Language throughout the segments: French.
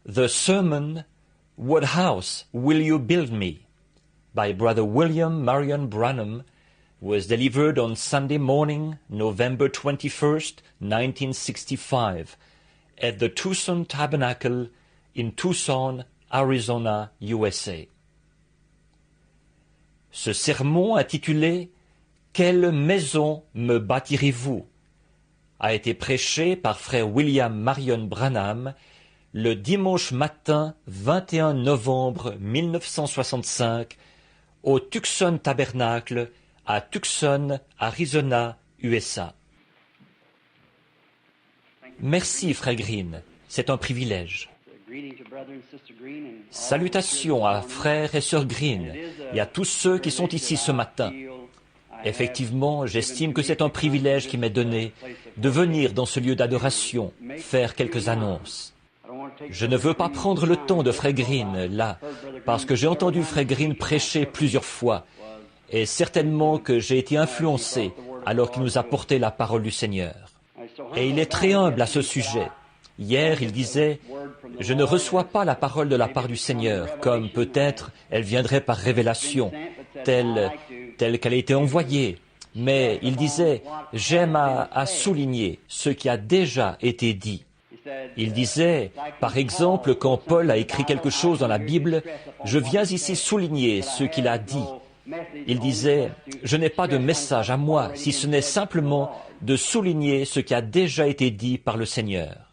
The sermon, What House Will You Build Me? By Brother William Marion Branham was delivered on Sunday morning, November 21st, 1965, at the Tucson Tabernacle in Tucson, Arizona, USA. Ce sermon intitulé « Quelle maison me bâtirez-vous » a été prêché par frère William Marion Branham le dimanche matin 21 novembre 1965 au Tucson Tabernacle à Tucson, Arizona, USA. Merci frère Green, c'est un privilège. Salutations à frères et sœurs Green et à tous ceux qui sont ici ce matin. Effectivement, j'estime que c'est un privilège qui m'est donné de venir dans ce lieu d'adoration, faire quelques annonces. Je ne veux pas prendre le temps de frère Green là, parce que j'ai entendu frère Green prêcher plusieurs fois, et certainement que j'ai été influencé alors qu'il nous a porté la parole du Seigneur. Et il est très humble à ce sujet. Hier, il disait « Je ne reçois pas la parole de la part du Seigneur, comme peut-être elle viendrait par révélation, telle qu'elle a été envoyée. » Mais il disait « J'aime à souligner ce qui a déjà été dit. » Il disait, par exemple, quand Paul a écrit quelque chose dans la Bible, « Je viens ici souligner ce qu'il a dit. » Il disait, « Je n'ai pas de message à moi, si ce n'est simplement de souligner ce qui a déjà été dit par le Seigneur. »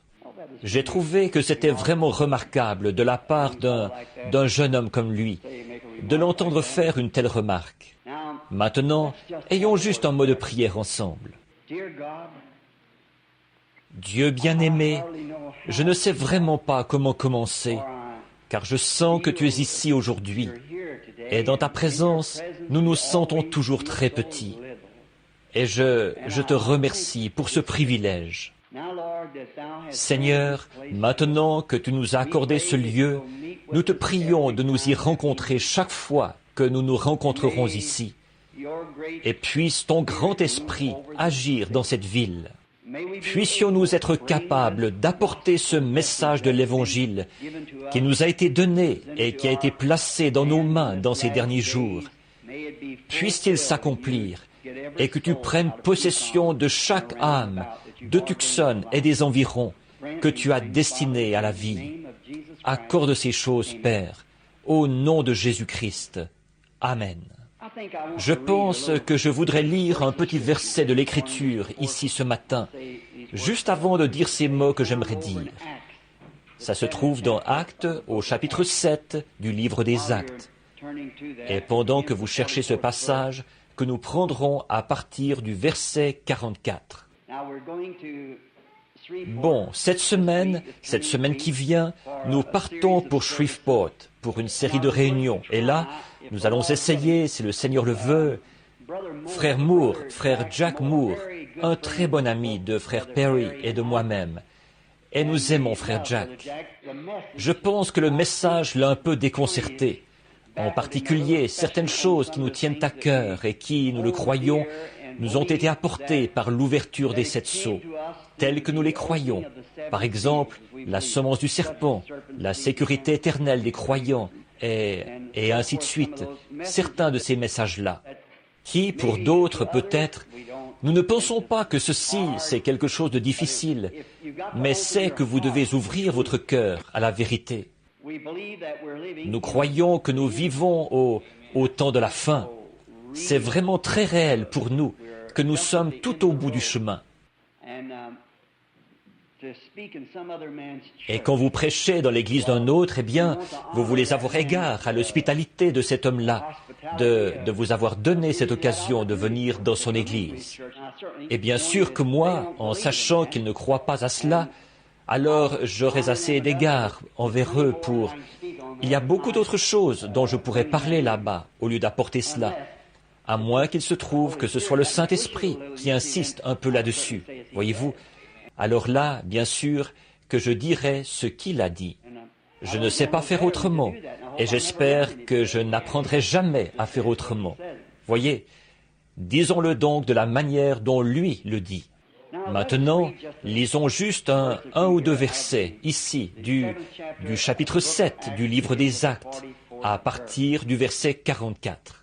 J'ai trouvé que c'était vraiment remarquable de la part d'un jeune homme comme lui, de l'entendre faire une telle remarque. Maintenant, ayons juste un mot de prière ensemble. Dieu bien-aimé, je ne sais vraiment pas comment commencer, car je sens que tu es ici aujourd'hui, et dans ta présence, nous nous sentons toujours très petits. Et je te remercie pour ce privilège. Seigneur, maintenant que tu nous as accordé ce lieu, nous te prions de nous y rencontrer chaque fois que nous nous rencontrerons ici. Et puisse ton grand esprit agir dans cette ville. Puissions-nous être capables d'apporter ce message de l'Évangile qui nous a été donné et qui a été placé dans nos mains dans ces derniers jours. Puisse-t-il s'accomplir et que tu prennes possession de chaque âme de Tucson et des environs que tu as destiné à la vie. Accorde ces choses, Père, au nom de Jésus-Christ. Amen. Je pense que je voudrais lire un petit verset de l'Écriture ici ce matin, juste avant de dire ces mots que j'aimerais dire. Ça se trouve dans Actes, au chapitre 7 du livre des Actes. Et pendant que vous cherchez ce passage, que nous prendrons à partir du verset 44. Bon, cette semaine qui vient, nous partons pour Shreveport, pour une série de réunions. Et là, nous allons essayer, si le Seigneur le veut, frère Moore, frère Jack Moore, un très bon ami de frère Perry et de moi-même. Et nous aimons frère Jack. Je pense que le message l'a un peu déconcerté. En particulier, certaines choses qui nous tiennent à cœur et qui, nous le croyons, nous ont été apportées par l'ouverture des 7 sceaux, telles que nous les croyons. Par exemple, la semence du serpent, la sécurité éternelle des croyants, et ainsi de suite. Certains de ces messages-là, qui, pour d'autres, peut-être, nous ne pensons pas que ceci, c'est quelque chose de difficile, mais c'est que vous devez ouvrir votre cœur à la vérité. Nous croyons que nous vivons au temps de la fin. C'est vraiment très réel pour nous que nous sommes tout au bout du chemin. Et quand vous prêchez dans l'église d'un autre, eh bien, vous voulez avoir égard à l'hospitalité de cet homme-là, de vous avoir donné cette occasion de venir dans son église. Et bien sûr que moi, en sachant qu'ils ne croient pas à cela, alors j'aurais assez d'égard envers eux pour... Il y a beaucoup d'autres choses dont je pourrais parler là-bas, au lieu d'apporter cela, à moins qu'il se trouve que ce soit le Saint-Esprit qui insiste un peu là-dessus, voyez-vous. Alors là, bien sûr, que je dirai ce qu'il a dit. Je ne sais pas faire autrement, et j'espère que je n'apprendrai jamais à faire autrement. Voyez, disons-le donc de la manière dont lui le dit. Maintenant, lisons juste un ou deux versets, ici, du chapitre 7 du livre des Actes, à partir du verset 44.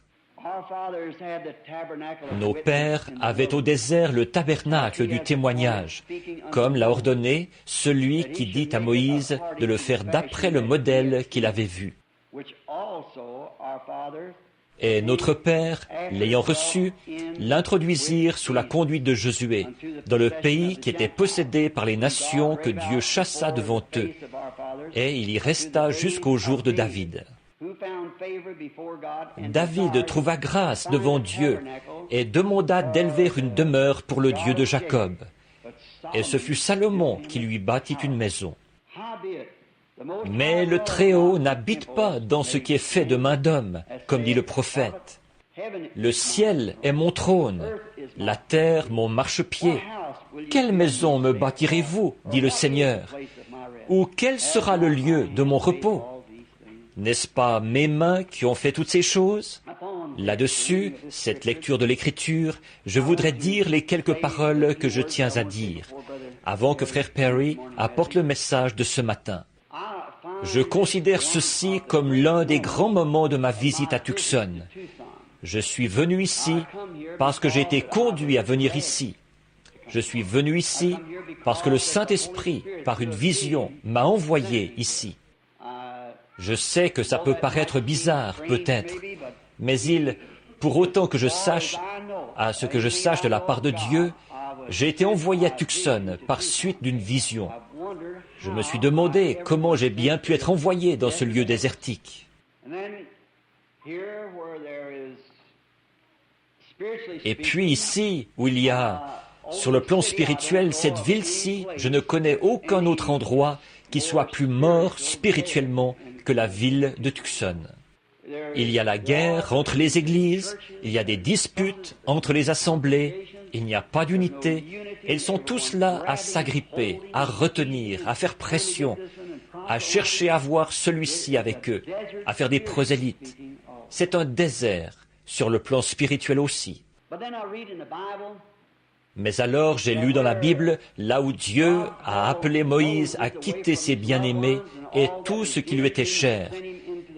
Nos pères avaient au désert le tabernacle du témoignage, comme l'a ordonné celui qui dit à Moïse de le faire d'après le modèle qu'il avait vu. Et notre père, l'ayant reçu, l'introduisirent sous la conduite de Josué, dans le pays qui était possédé par les nations que Dieu chassa devant eux, et il y resta jusqu'au jour de David. David trouva grâce devant Dieu et demanda d'élever une demeure pour le Dieu de Jacob. Et ce fut Salomon qui lui bâtit une maison. Mais le Très-Haut n'habite pas dans ce qui est fait de main d'homme, comme dit le prophète. Le ciel est mon trône, la terre mon marchepied. Quelle maison me bâtirez-vous, dit le Seigneur, ou quel sera le lieu de mon repos? N'est-ce pas mes mains qui ont fait toutes ces choses? Là-dessus, cette lecture de l'Écriture, je voudrais dire les quelques paroles que je tiens à dire, avant que frère Perry apporte le message de ce matin. Je considère ceci comme l'un des grands moments de ma visite à Tucson. Je suis venu ici parce que j'ai été conduit à venir ici. Je suis venu ici parce que le Saint-Esprit, par une vision, m'a envoyé ici. Je sais que ça peut paraître bizarre, peut-être, mais pour autant que je sache, à ce que je sache de la part de Dieu, j'ai été envoyé à Tucson par suite d'une vision. Je me suis demandé comment j'ai bien pu être envoyé dans ce lieu désertique. Et puis ici, où il y a, sur le plan spirituel, cette ville-ci, je ne connais aucun autre endroit qui soit plus mort spirituellement que la ville de Tucson. Il y a la guerre entre les églises, il y a des disputes entre les assemblées, il n'y a pas d'unité, et ils sont tous là à s'agripper, à retenir, à faire pression, à chercher à voir celui-ci avec eux, à faire des prosélytes. C'est un désert, sur le plan spirituel aussi. Mais alors j'ai lu dans la Bible là où Dieu a appelé Moïse à quitter ses bien-aimés et tout ce qui lui était cher,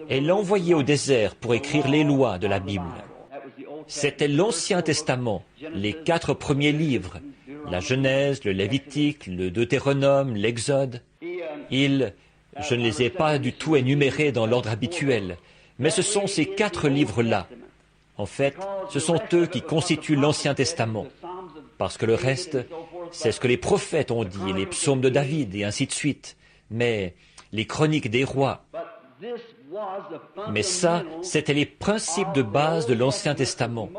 et l'a envoyé au désert pour écrire les lois de la Bible. C'était l'Ancien Testament, les 4 premiers livres, la Genèse, le Lévitique, le Deutéronome, l'Exode. Je ne les ai pas du tout énumérés dans l'ordre habituel, mais ce sont ces 4 livres-là. En fait, ce sont eux qui constituent l'Ancien Testament, parce que le reste, c'est ce que les prophètes ont dit, les psaumes de David et ainsi de suite, mais les chroniques des rois. Mais ça, c'était les principes de base de l'Ancien Testament.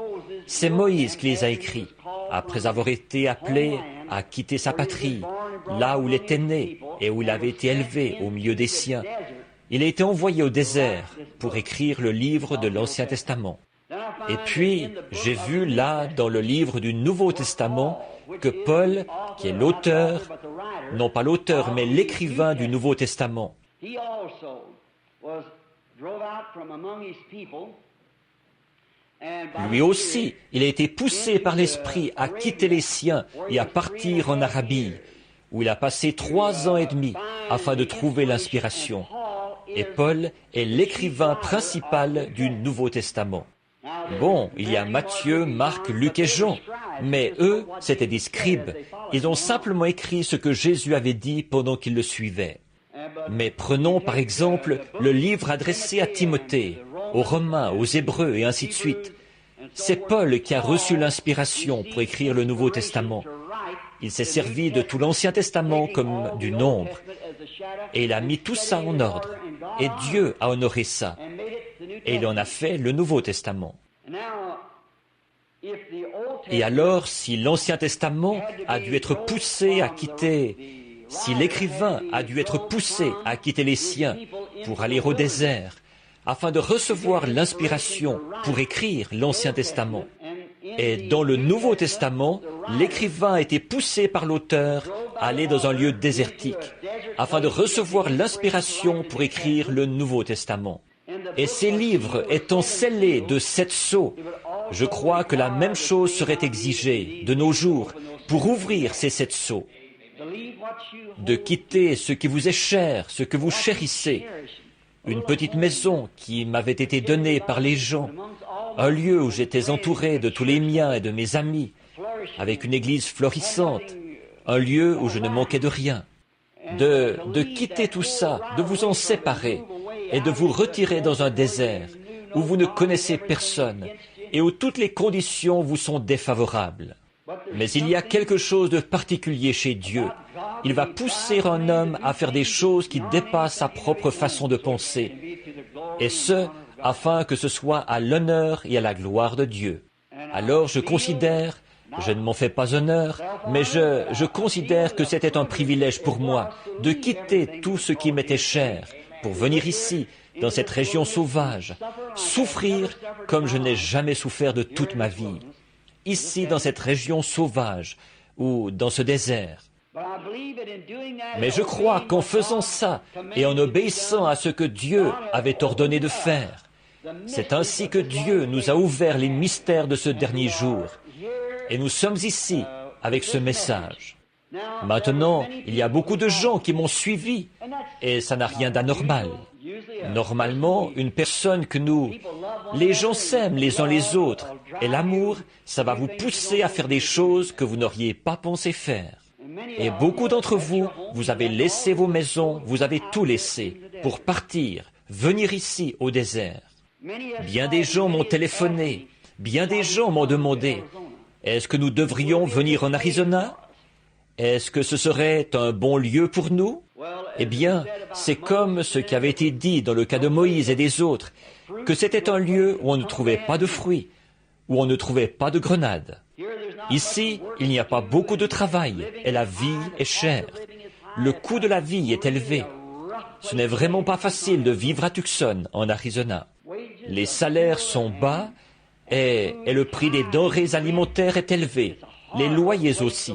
C'est Moïse qui les a écrits, après avoir été appelé à quitter sa patrie, là où il était né et où il avait été élevé au milieu des siens. Il a été envoyé au désert pour écrire le livre de l'Ancien Testament. Et puis, j'ai vu là, dans le livre du Nouveau Testament, que Paul, qui est l'auteur, non pas l'auteur, mais l'écrivain du Nouveau Testament, lui aussi, il a été poussé par l'Esprit à quitter les siens et à partir en Arabie, où il a passé 3 ans et demi afin de trouver l'inspiration. Et Paul est l'écrivain principal du Nouveau Testament. Bon, il y a Matthieu, Marc, Luc et Jean, mais eux, c'étaient des scribes. Ils ont simplement écrit ce que Jésus avait dit pendant qu'ils le suivaient. Mais prenons par exemple le livre adressé à Timothée, aux Romains, aux Hébreux et ainsi de suite. C'est Paul qui a reçu l'inspiration pour écrire le Nouveau Testament. Il s'est servi de tout l'Ancien Testament comme du nombre. Et il a mis tout ça en ordre. Et Dieu a honoré ça. Et il en a fait le Nouveau Testament. Et alors, si l'Ancien Testament a dû être poussé à quitter, si l'écrivain a dû être poussé à quitter les siens pour aller au désert, afin de recevoir l'inspiration pour écrire l'Ancien Testament, et dans le Nouveau Testament, l'écrivain a été poussé par l'auteur à aller dans un lieu désertique, afin de recevoir l'inspiration pour écrire le Nouveau Testament. Et ces livres étant scellés de 7 sceaux, Je crois que la même chose serait exigée de nos jours pour ouvrir ces 7 sceaux, de quitter ce qui vous est cher, ce que vous chérissez, une petite maison qui m'avait été donnée par les gens, un lieu où j'étais entouré de tous les miens et de mes amis, avec une église florissante, un lieu où je ne manquais de rien, de quitter tout ça, de vous en séparer et de vous retirer dans un désert où vous ne connaissez personne et où toutes les conditions vous sont défavorables. Mais il y a quelque chose de particulier chez Dieu. Il va pousser un homme à faire des choses qui dépassent sa propre façon de penser, et ce, afin que ce soit à l'honneur et à la gloire de Dieu. Alors je considère, je ne m'en fais pas honneur, mais je considère que c'était un privilège pour moi de quitter tout ce qui m'était cher pour venir ici, dans cette région sauvage, souffrir comme je n'ai jamais souffert de toute ma vie, ici dans cette région sauvage ou dans ce désert. Mais je crois qu'en faisant ça et en obéissant à ce que Dieu avait ordonné de faire, c'est ainsi que Dieu nous a ouvert les mystères de ce dernier jour. Et nous sommes ici avec ce message. Maintenant, il y a beaucoup de gens qui m'ont suivi et ça n'a rien d'anormal. Normalement, une personne que les gens s'aiment les uns les autres et l'amour, ça va vous pousser à faire des choses que vous n'auriez pas pensé faire. Et beaucoup d'entre vous, vous avez laissé vos maisons, vous avez tout laissé pour partir, venir ici au désert. Bien des gens m'ont téléphoné, bien des gens m'ont demandé, est-ce que nous devrions venir en Arizona? Est-ce que ce serait un bon lieu pour nous? Eh bien, c'est comme ce qui avait été dit dans le cas de Moïse et des autres, que c'était un lieu où on ne trouvait pas de fruits, où on ne trouvait pas de grenades. Ici, il n'y a pas beaucoup de travail et la vie est chère. Le coût de la vie est élevé. Ce n'est vraiment pas facile de vivre à Tucson, en Arizona. Les salaires sont bas et le prix des denrées alimentaires est élevé. Les loyers aussi.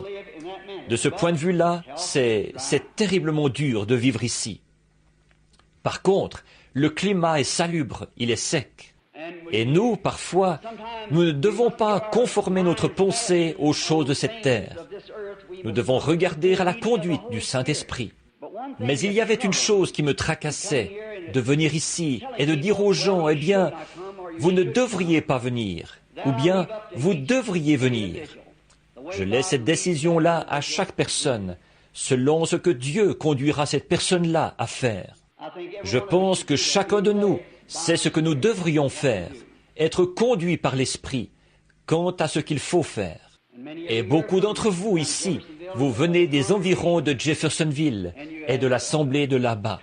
De ce point de vue-là, c'est terriblement dur de vivre ici. Par contre, le climat est salubre, il est sec. Et nous, parfois, nous ne devons pas conformer notre pensée aux choses de cette terre. Nous devons regarder à la conduite du Saint-Esprit. Mais il y avait une chose qui me tracassait, de venir ici et de dire aux gens, eh bien, vous ne devriez pas venir, ou bien vous devriez venir. Je laisse cette décision-là à chaque personne, selon ce que Dieu conduira cette personne-là à faire. Je pense que chacun de nous sait ce que nous devrions faire, être conduit par l'Esprit, quant à ce qu'il faut faire. Et beaucoup d'entre vous ici, vous venez des environs de Jeffersonville et de l'assemblée de là-bas.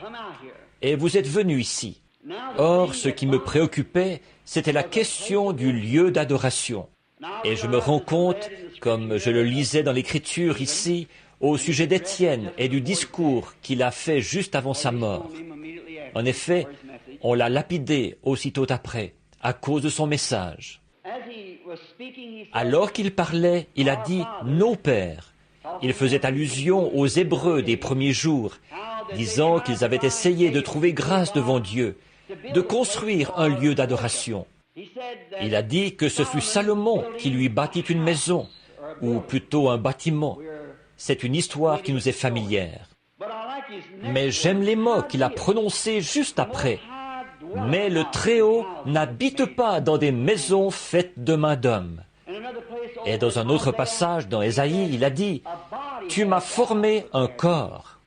Et vous êtes venus ici. Or, ce qui me préoccupait, c'était la question du lieu d'adoration. Et je me rends compte, comme je le lisais dans l'Écriture ici, au sujet d'Étienne et du discours qu'il a fait juste avant sa mort. En effet, on l'a lapidé aussitôt après, à cause de son message. Alors qu'il parlait, il a dit « Nos pères ». Il faisait allusion aux Hébreux des premiers jours, disant qu'ils avaient essayé de trouver grâce devant Dieu, de construire un lieu d'adoration. Il a dit que ce fut Salomon qui lui bâtit une maison, ou plutôt un bâtiment. C'est une histoire qui nous est familière. Mais j'aime les mots qu'il a prononcés juste après. Mais le Très-Haut n'habite pas dans des maisons faites de main d'homme. Et dans un autre passage dans Ésaïe, il a dit « Tu m'as formé un corps ».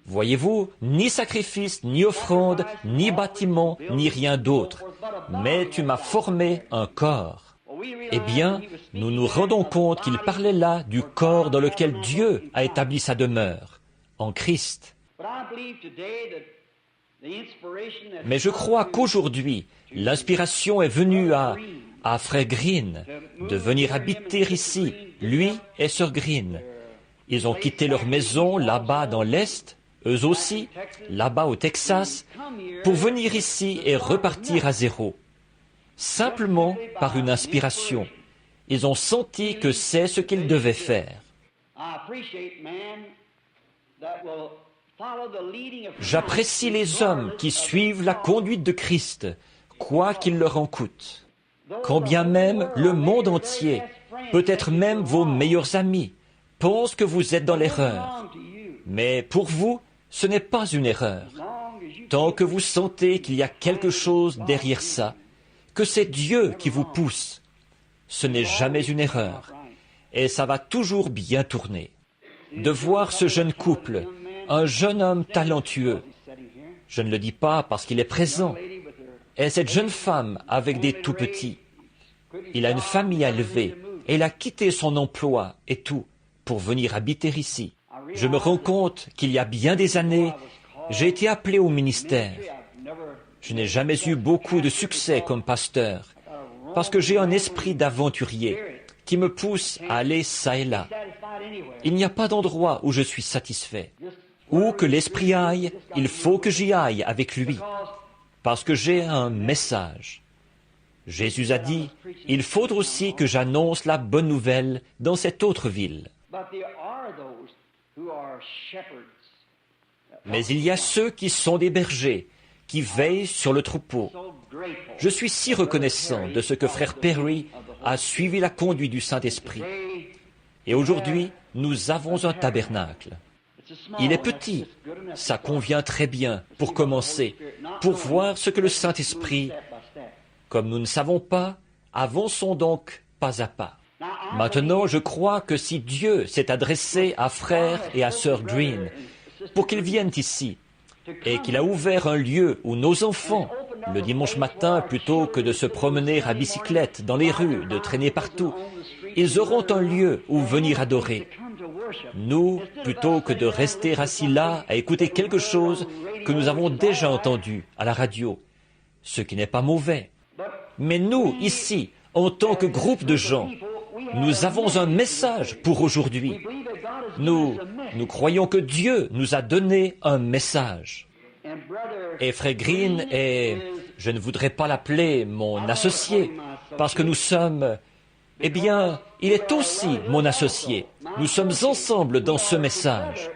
Voyez-vous, ni sacrifice, ni offrande, ni bâtiment, ni rien d'autre. Mais tu m'as formé un corps. Eh bien, nous nous rendons compte qu'il parlait là du corps dans lequel Dieu a établi sa demeure, en Christ. Mais je crois qu'aujourd'hui, l'inspiration est venue à Frère Green de venir habiter ici, lui et Sœur Green. Ils ont quitté leur maison là-bas dans l'Est, eux aussi, là-bas au Texas, pour venir ici et repartir à zéro. Simplement par une inspiration. Ils ont senti que c'est ce qu'ils devaient faire. J'apprécie les hommes qui suivent la conduite de Christ, quoi qu'il leur en coûte. Quand bien même le monde entier, peut-être même vos meilleurs amis, pensent que vous êtes dans l'erreur. Mais pour vous, ce n'est pas une erreur. Tant que vous sentez qu'il y a quelque chose derrière ça, que c'est Dieu qui vous pousse, ce n'est jamais une erreur. Et ça va toujours bien tourner. De voir ce jeune couple, un jeune homme talentueux, je ne le dis pas parce qu'il est présent, et cette jeune femme avec des tout-petits, il a une famille à élever, et il a quitté son emploi et tout pour venir habiter ici. Je me rends compte qu'il y a bien des années, j'ai été appelé au ministère. Je n'ai jamais eu beaucoup de succès comme pasteur, parce que j'ai un esprit d'aventurier qui me pousse à aller ça et là. Il n'y a pas d'endroit où je suis satisfait. Où que l'esprit aille, il faut que j'y aille avec lui, parce que j'ai un message. Jésus a dit, il faut aussi que j'annonce la bonne nouvelle dans cette autre ville. Mais il y a ceux qui sont des bergers, qui veillent sur le troupeau. Je suis si reconnaissant de ce que frère Perry a suivi la conduite du Saint-Esprit. Et aujourd'hui, nous avons un tabernacle. Il est petit, ça convient très bien pour commencer, pour voir ce que le Saint-Esprit... Comme nous ne savons pas, avançons donc pas à pas. Maintenant, je crois que si Dieu s'est adressé à frère et à sœur Green pour qu'ils viennent ici, et qu'il a ouvert un lieu où nos enfants, le dimanche matin, plutôt que de se promener à bicyclette dans les rues, de traîner partout, ils auront un lieu où venir adorer. Nous, plutôt que de rester assis là à écouter quelque chose que nous avons déjà entendu à la radio, ce qui n'est pas mauvais. Mais nous, ici, en tant que groupe de gens, nous avons un message pour aujourd'hui. Nous croyons que Dieu nous a donné un message. Et frère Green est, je ne voudrais pas l'appeler mon associé, parce que nous sommes, eh bien, il est aussi mon associé. Nous sommes ensemble dans ce message.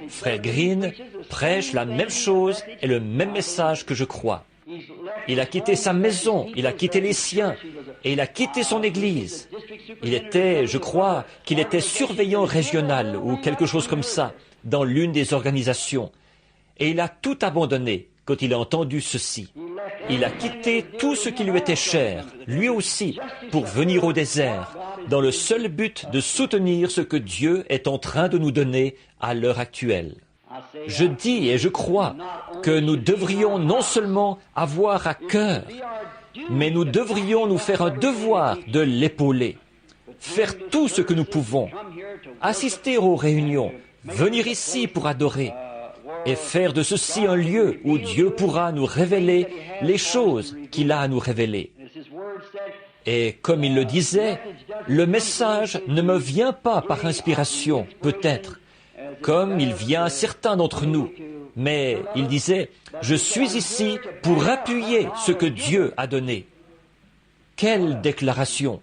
Frère Green prêche la même chose et le même message que je crois. Il a quitté sa maison, il a quitté les siens, et il a quitté son église. Il était, je crois, qu'il était surveillant régional ou quelque chose comme ça, dans l'une des organisations. Et il a tout abandonné quand il a entendu ceci. Il a quitté tout ce qui lui était cher, lui aussi, pour venir au désert, dans le seul but de soutenir ce que Dieu est en train de nous donner à l'heure actuelle. Je dis et je crois que nous devrions non seulement avoir à cœur, mais nous devrions nous faire un devoir de l'épauler, faire tout ce que nous pouvons, assister aux réunions, venir ici pour adorer, et faire de ceci un lieu où Dieu pourra nous révéler les choses qu'il a à nous révéler. Et comme il le disait, le message ne me vient pas par inspiration, peut-être, comme il vient à certains d'entre nous. Mais il disait, je suis ici pour appuyer ce que Dieu a donné. Quelle déclaration!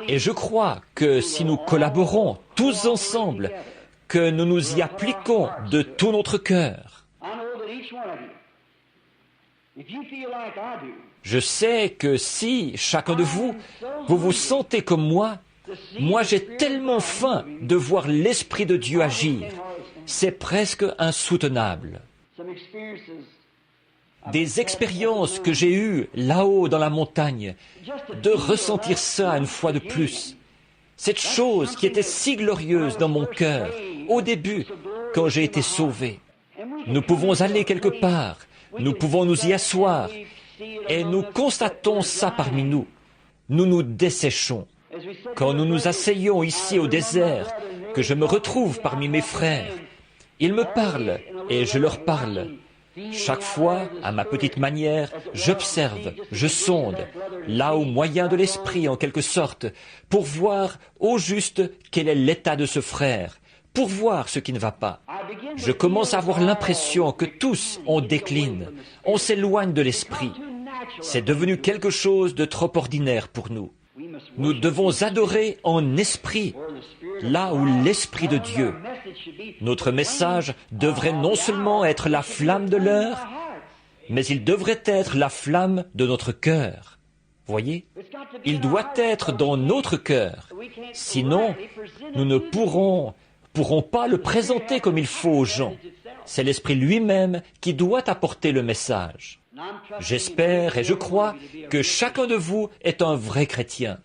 Et je crois que si nous collaborons tous ensemble, que nous nous y appliquons de tout notre cœur. Je sais que si, chacun de vous, vous vous sentez comme moi j'ai tellement faim de voir l'Esprit de Dieu agir. C'est presque insoutenable. Des expériences que j'ai eues là-haut dans la montagne, de ressentir ça une fois de plus. Cette chose qui était si glorieuse dans mon cœur, au début, quand j'ai été sauvé. Nous pouvons aller quelque part, nous pouvons nous y asseoir, et nous constatons ça parmi nous. Nous nous desséchons. Quand nous nous asseyons ici au désert, que je me retrouve parmi mes frères, ils me parlent et je leur parle. Chaque fois, à ma petite manière, j'observe, je sonde, là au moyen de l'esprit en quelque sorte, pour voir au juste quel est l'état de ce frère, pour voir ce qui ne va pas. Je commence à avoir l'impression que tous, on décline, on s'éloigne de l'esprit. C'est devenu quelque chose de trop ordinaire pour nous. Nous devons adorer en esprit, là où l'Esprit de Dieu. Notre message devrait non seulement être la flamme de l'heure, mais il devrait être la flamme de notre cœur. Voyez, il doit être dans notre cœur. Sinon, nous ne pourrons pas le présenter comme il faut aux gens. C'est l'Esprit lui-même qui doit apporter le message. J'espère et je crois que chacun de vous est un vrai chrétien.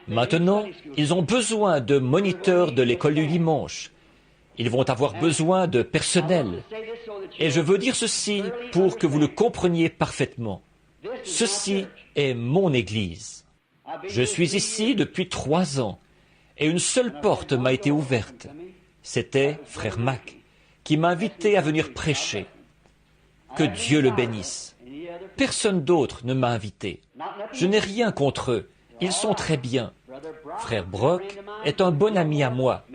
Maintenant, ils ont besoin de moniteurs de l'école du dimanche. Ils vont avoir besoin de personnel. Et je veux dire ceci pour que vous le compreniez parfaitement. Ceci est mon Église. Je suis ici depuis 3 ans et une seule porte m'a été ouverte. C'était Frère Mac qui m'a invité à venir prêcher. Que Dieu le bénisse. Personne d'autre ne m'a invité. Je n'ai rien contre eux. Ils sont très bien. Frère Brock est un bon ami à moi.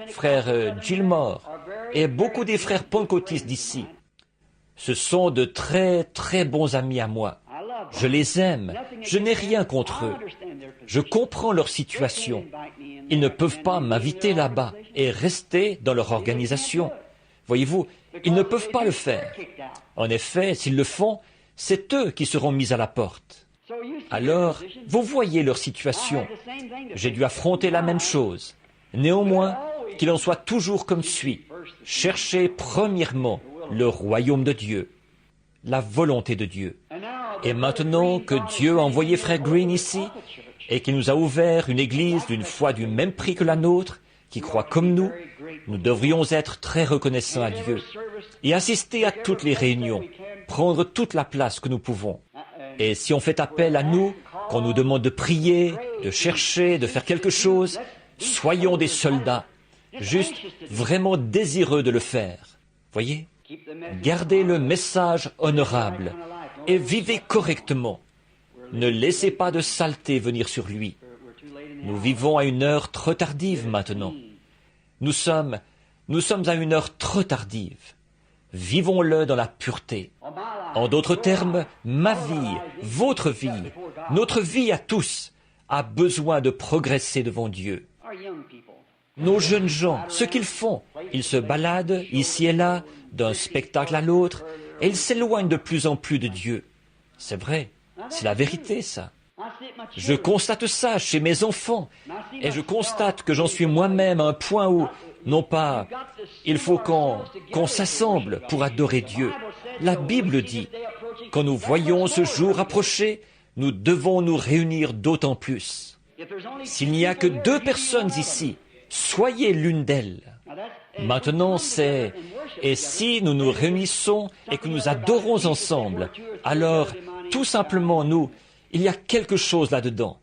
Frère Gilmore et beaucoup des frères pentecôtistes d'ici. Ce sont de très très bons amis à moi. Je les aime. Je n'ai rien contre eux. Je comprends leur situation. Ils ne peuvent pas m'inviter là-bas et rester dans leur organisation. Voyez-vous, ils ne peuvent pas le faire. En effet, s'ils le font, c'est eux qui seront mis à la porte. Alors, vous voyez leur situation. J'ai dû affronter la même chose. Néanmoins, qu'il en soit toujours comme suit. Cherchez premièrement le royaume de Dieu, la volonté de Dieu. Et maintenant que Dieu a envoyé Frère Green ici, et qu'il nous a ouvert une église d'une foi du même prix que la nôtre, qui croit comme nous, nous devrions être très reconnaissants à Dieu et assister à toutes les réunions, prendre toute la place que nous pouvons. Et si on fait appel à nous, qu'on nous demande de prier, de chercher, de faire quelque chose, soyons des soldats, juste vraiment désireux de le faire. Voyez ? Gardez le message honorable et vivez correctement. Ne laissez pas de saleté venir sur lui. Nous vivons à une heure trop tardive maintenant. Nous sommes à une heure trop tardive. Vivons-le dans la pureté. En d'autres termes, ma vie, votre vie, notre vie à tous a besoin de progresser devant Dieu. Nos jeunes gens, ce qu'ils font, ils se baladent ici et là, d'un spectacle à l'autre, et ils s'éloignent de plus en plus de Dieu. C'est vrai, c'est la vérité, ça. Je constate ça chez mes enfants, et je constate que j'en suis moi-même à un point où, non pas, il faut qu'on s'assemble pour adorer Dieu. La Bible dit, quand nous voyons ce jour approcher, nous devons nous réunir d'autant plus. S'il n'y a que 2 personnes ici, soyez l'une d'elles. Maintenant, et si nous nous réunissons et que nous adorons ensemble, alors, tout simplement, il y a quelque chose là-dedans.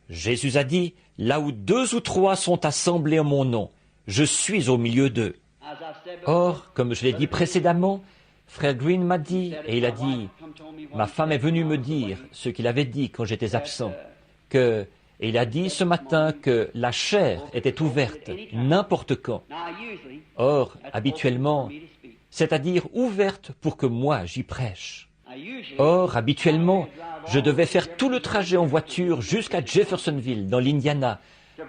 Jésus a dit, là où 2 ou 3 sont assemblés en mon nom, je suis au milieu d'eux. Or, comme je l'ai dit précédemment, Frère Green m'a dit, et il a dit, ma femme est venue me dire ce qu'il avait dit quand j'étais absent, et il a dit ce matin que la chair était ouverte n'importe quand. Or, habituellement, c'est-à-dire ouverte pour que moi j'y prêche. Or, habituellement, je devais faire tout le trajet en voiture jusqu'à Jeffersonville, dans l'Indiana,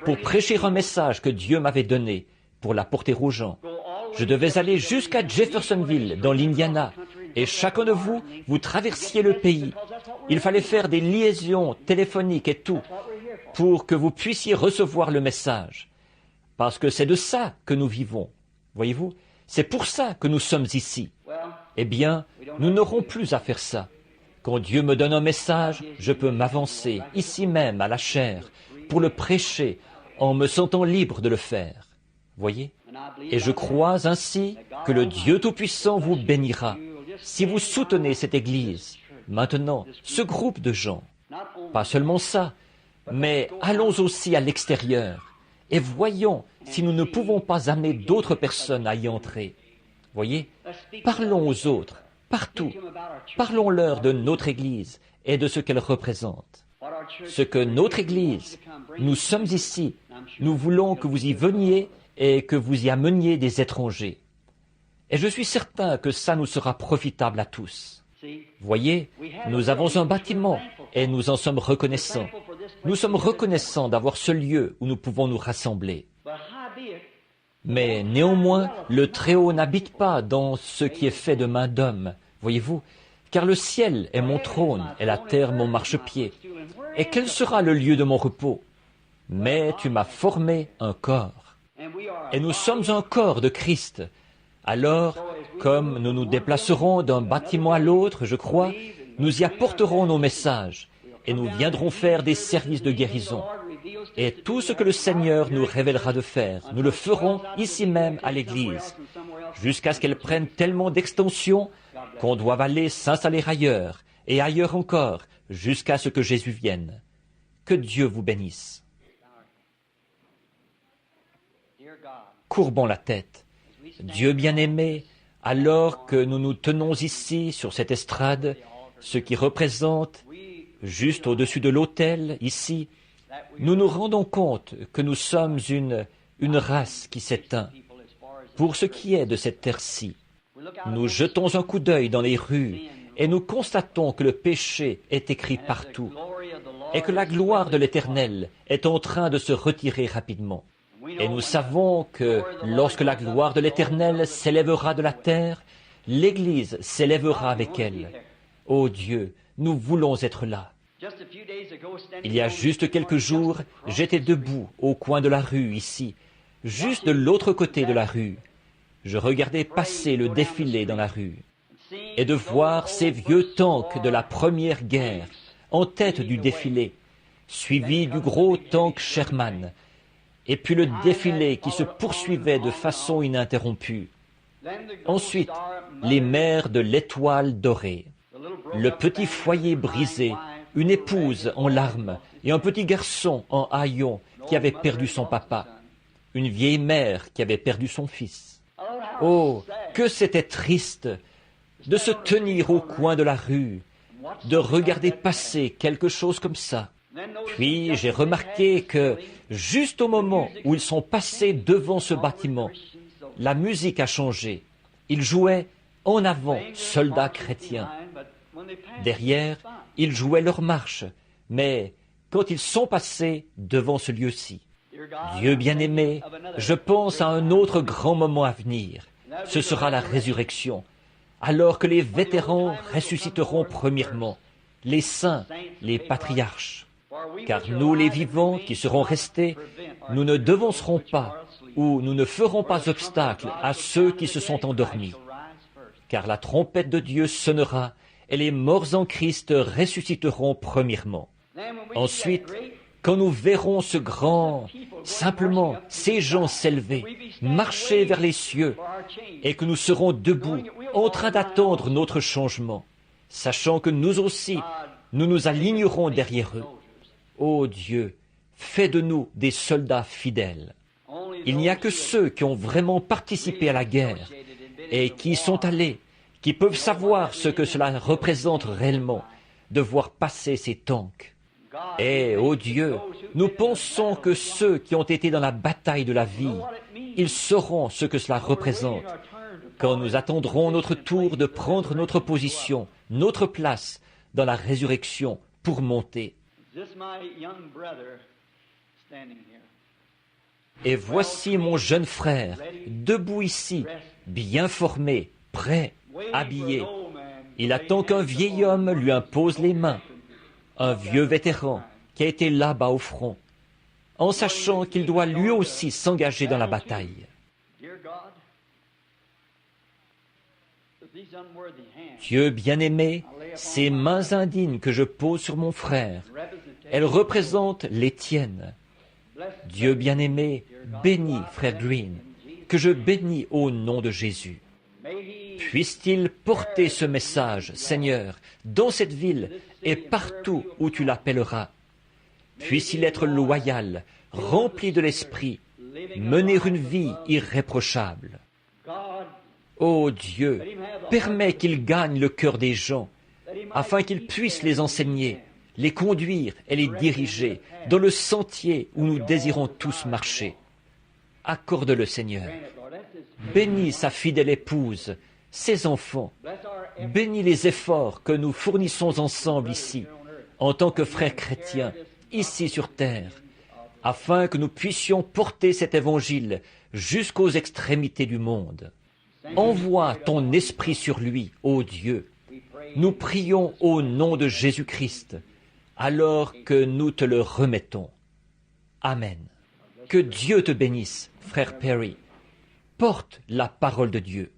pour prêcher un message que Dieu m'avait donné pour l'apporter aux gens. Je devais aller jusqu'à Jeffersonville, dans l'Indiana, et chacun de vous, vous traversiez le pays. Il fallait faire des liaisons téléphoniques et tout, pour que vous puissiez recevoir le message. Parce que c'est de ça que nous vivons. Voyez-vous, c'est pour ça que nous sommes ici. Eh bien, nous n'aurons plus à faire ça. Quand Dieu me donne un message, je peux m'avancer, ici même, à la chair, pour le prêcher, en me sentant libre de le faire. Voyez ? Et je crois ainsi que le Dieu Tout-Puissant vous bénira si vous soutenez cette Église, maintenant, ce groupe de gens. Pas seulement ça, mais allons aussi à l'extérieur et voyons si nous ne pouvons pas amener d'autres personnes à y entrer. Voyez, parlons aux autres, partout. Parlons-leur de notre Église et de ce qu'elle représente. Ce que notre Église, nous sommes ici, nous voulons que vous y veniez et que vous y ameniez des étrangers. Et je suis certain que ça nous sera profitable à tous. Voyez, nous avons un bâtiment et nous en sommes reconnaissants. Nous sommes reconnaissants d'avoir ce lieu où nous pouvons nous rassembler. Mais néanmoins, le Très-Haut n'habite pas dans ce qui est fait de main d'homme. Voyez-vous, car le ciel est mon trône et la terre mon marchepied. Et quel sera le lieu de mon repos? Mais tu m'as formé un corps. Et nous sommes un corps de Christ. Alors, comme nous nous déplacerons d'un bâtiment à l'autre, je crois, nous y apporterons nos messages et nous viendrons faire des services de guérison. Et tout ce que le Seigneur nous révélera de faire, nous le ferons ici même à l'Église, jusqu'à ce qu'elle prenne tellement d'extension qu'on doive aller s'installer ailleurs, et ailleurs encore, jusqu'à ce que Jésus vienne. Que Dieu vous bénisse. Courbons la tête. Dieu bien-aimé, alors que nous nous tenons ici, sur cette estrade, ce qui représente, juste au-dessus de l'autel, ici, nous nous rendons compte que nous sommes une race qui s'éteint. Pour ce qui est de cette terre-ci, nous jetons un coup d'œil dans les rues et nous constatons que le péché est écrit partout et que la gloire de l'Éternel est en train de se retirer rapidement. Et nous savons que lorsque la gloire de l'Éternel s'élèvera de la terre, l'Église s'élèvera avec elle. Ô Dieu, nous voulons être là. Il y a juste quelques jours, j'étais debout au coin de la rue ici, juste de l'autre côté de la rue. Je regardais passer le défilé dans la rue et de voir ces vieux tanks de la Première Guerre en tête du défilé, suivis du gros tank Sherman, et puis le défilé qui se poursuivait de façon ininterrompue. Ensuite, les mères de l'Étoile dorée, le petit foyer brisé, une épouse en larmes et un petit garçon en haillons qui avait perdu son papa, une vieille mère qui avait perdu son fils. Oh, que c'était triste de se tenir au coin de la rue, de regarder passer quelque chose comme ça. Puis j'ai remarqué que, juste au moment où ils sont passés devant ce bâtiment, la musique a changé. Ils jouaient en avant, soldats chrétiens. Derrière, ils jouaient leur marche, mais quand ils sont passés devant ce lieu-ci, Dieu bien-aimé, je pense à un autre grand moment à venir. Ce sera la résurrection, alors que les vétérans ressusciteront premièrement, les saints, les patriarches. Car nous, les vivants qui serons restés, nous ne devancerons pas ou nous ne ferons pas obstacle à ceux qui se sont endormis. Car la trompette de Dieu sonnera et les morts en Christ ressusciteront premièrement. Ensuite, quand nous verrons ce grand, simplement, ces gens s'élever, marcher vers les cieux, et que nous serons debout, en train d'attendre notre changement, sachant que nous aussi, nous nous alignerons derrière eux. Ô Dieu, fais de nous des soldats fidèles. Il n'y a que ceux qui ont vraiment participé à la guerre et qui y sont allés, qui peuvent savoir ce que cela représente réellement, de voir passer ces tanks. Et, ô Dieu, nous pensons que ceux qui ont été dans la bataille de la vie, ils sauront ce que cela représente. Quand nous attendrons notre tour de prendre notre position, notre place dans la résurrection pour monter. Et voici mon jeune frère, debout ici, bien formé, prêt, habillé. Il attend qu'un vieil homme lui impose les mains, un vieux vétéran qui a été là-bas au front, en sachant qu'il doit lui aussi s'engager dans la bataille. Dieu bien-aimé, ces mains indignes que je pose sur mon frère, elles représentent les tiennes. Dieu bien-aimé, bénis frère Green, que je bénis au nom de Jésus. Puisse-t-il porter ce message, Seigneur, dans cette ville et partout où tu l'appelleras. Puisse-t-il être loyal, rempli de l'esprit, mener une vie irréprochable. Ô Dieu, permets qu'il gagne le cœur des gens, afin qu'il puisse les enseigner, les conduire et les diriger dans le sentier où nous désirons tous marcher. Accorde-le, Seigneur. Bénis sa fidèle épouse, ses enfants. Bénis les efforts que nous fournissons ensemble ici, en tant que frères chrétiens, ici sur terre, afin que nous puissions porter cet évangile jusqu'aux extrémités du monde. Envoie ton esprit sur lui, ô Dieu. Nous prions au nom de Jésus-Christ, alors que nous te le remettons. Amen. Que Dieu te bénisse, frère Perry. Porte la parole de Dieu.